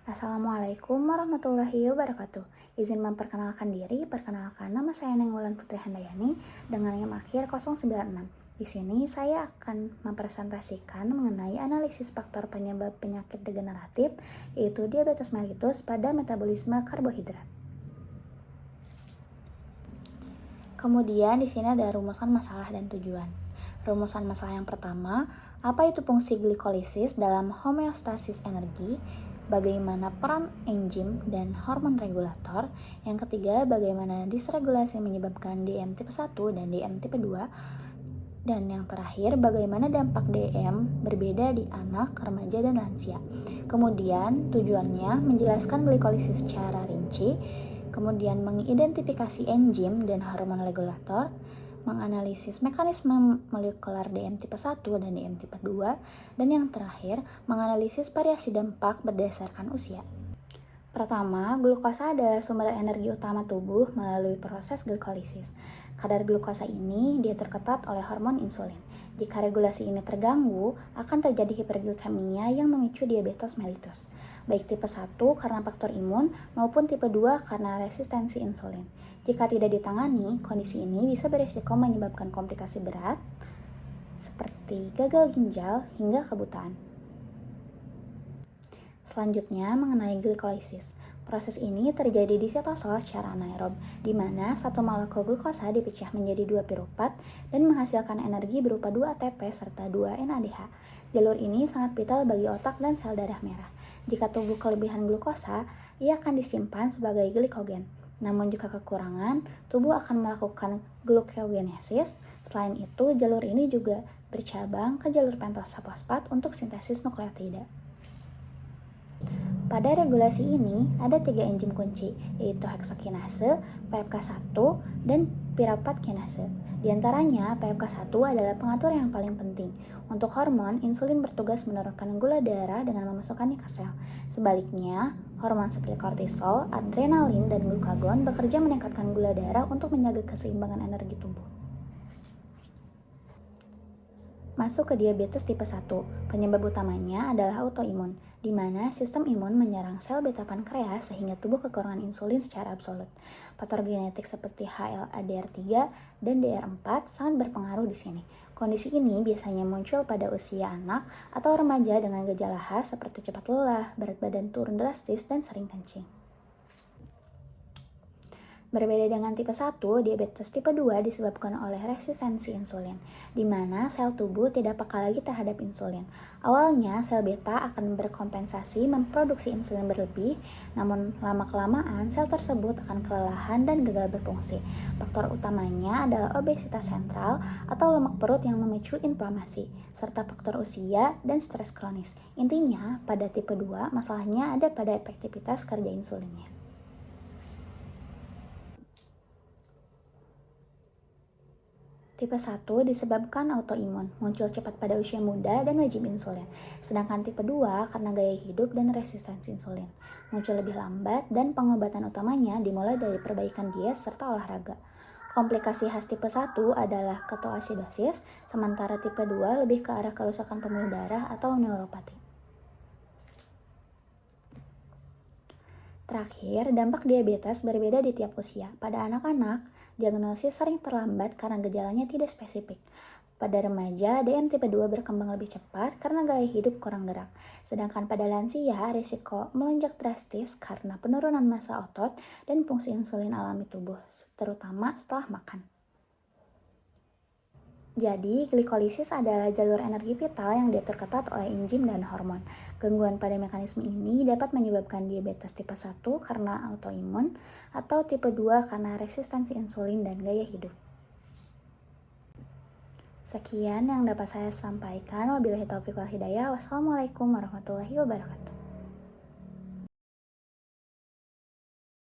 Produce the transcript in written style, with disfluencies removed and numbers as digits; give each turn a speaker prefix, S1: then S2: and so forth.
S1: Assalamualaikum warahmatullahi wabarakatuh. Izin memperkenalkan diri, perkenalkan nama saya Nengwulan Putri Handayani dengan NIM akhir 096. Di sini saya akan mempresentasikan mengenai analisis faktor penyebab penyakit degeneratif, yaitu diabetes mellitus pada metabolisme karbohidrat. Kemudian di sini ada rumusan masalah dan tujuan. Rumusan masalah yang pertama, apa itu fungsi glikolisis dalam homeostasis energi? Bagaimana peran enzim dan hormon regulator? Yang ketiga, bagaimana disregulasi menyebabkan DM tipe 1 dan DM tipe 2? Dan yang terakhir, bagaimana dampak DM berbeda di anak, remaja, dan lansia. Kemudian, tujuannya menjelaskan glikolisis secara rinci, kemudian mengidentifikasi enzim dan hormon regulator, menganalisis mekanisme molekular DM tipe 1 dan DM tipe 2, dan yang terakhir, menganalisis variasi dampak berdasarkan usia. Pertama, glukosa adalah sumber energi utama tubuh melalui proses glikolisis. Kadar glukosa ini diatur ketat oleh hormon insulin. Jika regulasi ini terganggu, akan terjadi hiperglikemia yang memicu diabetes mellitus, baik tipe 1 karena faktor imun maupun tipe 2 karena resistensi insulin. Jika tidak ditangani, kondisi ini bisa berisiko menyebabkan komplikasi berat seperti gagal ginjal hingga kebutaan. Selanjutnya mengenai glikolisis. Proses ini terjadi di sitosol secara anaerob, di mana satu molekul glukosa dipecah menjadi 2 piruvat dan menghasilkan energi berupa 2 ATP serta 2 NADH. Jalur ini sangat vital bagi otak dan sel darah merah. Jika tubuh kelebihan glukosa, ia akan disimpan sebagai glikogen. Namun jika kekurangan, tubuh akan melakukan glucogenesis. Selain itu, jalur ini juga bercabang ke jalur pentosa fosfat untuk sintesis nukleotida. Pada regulasi ini, ada 3 enzim kunci, yaitu heksokinase, PFK1, dan piruvat kinase. Di antaranya, PFK1 adalah pengatur yang paling penting. Untuk hormon, insulin bertugas menurunkan gula darah dengan memasukkannya ke sel. Sebaliknya, hormon seperti kortisol, adrenalin, dan glukagon bekerja meningkatkan gula darah untuk menjaga keseimbangan energi tubuh. Masuk ke diabetes tipe 1, penyebab utamanya adalah autoimun, di mana sistem imun menyerang sel beta pankreas sehingga tubuh kekurangan insulin secara absolut. Faktor genetik seperti HLA-DR3 dan DR4 sangat berpengaruh di sini. Kondisi ini biasanya muncul pada usia anak atau remaja dengan gejala khas seperti cepat lelah, berat badan turun drastis, dan sering kencing. Berbeda dengan tipe 1, diabetes tipe 2 disebabkan oleh resistensi insulin, di mana sel tubuh tidak peka lagi terhadap insulin. Awalnya, sel beta akan berkompensasi memproduksi insulin berlebih, namun lama-kelamaan sel tersebut akan kelelahan dan gagal berfungsi. Faktor utamanya adalah obesitas sentral atau lemak perut yang memicu inflamasi, serta faktor usia dan stres kronis. Intinya, pada tipe 2, masalahnya ada pada efektivitas kerja insulinnya. Tipe 1 disebabkan autoimun, muncul cepat pada usia muda dan wajib insulin. Sedangkan tipe 2 karena gaya hidup dan resistensi insulin, muncul lebih lambat dan pengobatan utamanya dimulai dari perbaikan diet serta olahraga. Komplikasi khas tipe 1 adalah ketoasidosis, sementara tipe 2 lebih ke arah kerusakan pembuluh darah atau neuropati. Terakhir, dampak diabetes berbeda di tiap usia. Pada anak-anak, diagnosis sering terlambat karena gejalanya tidak spesifik. Pada remaja, DM tipe 2 berkembang lebih cepat karena gaya hidup kurang gerak. Sedangkan pada lansia, risiko melonjak drastis karena penurunan massa otot dan fungsi insulin alami tubuh, terutama setelah makan. Jadi, glikolisis adalah jalur energi vital yang diatur ketat oleh enzim dan hormon. Gangguan pada mekanisme ini dapat menyebabkan diabetes tipe 1 karena autoimun atau tipe 2 karena resistensi insulin dan gaya hidup. Sekian yang dapat saya sampaikan. Wabillahi taufiq wal hidayah. Wassalamualaikum warahmatullahi wabarakatuh.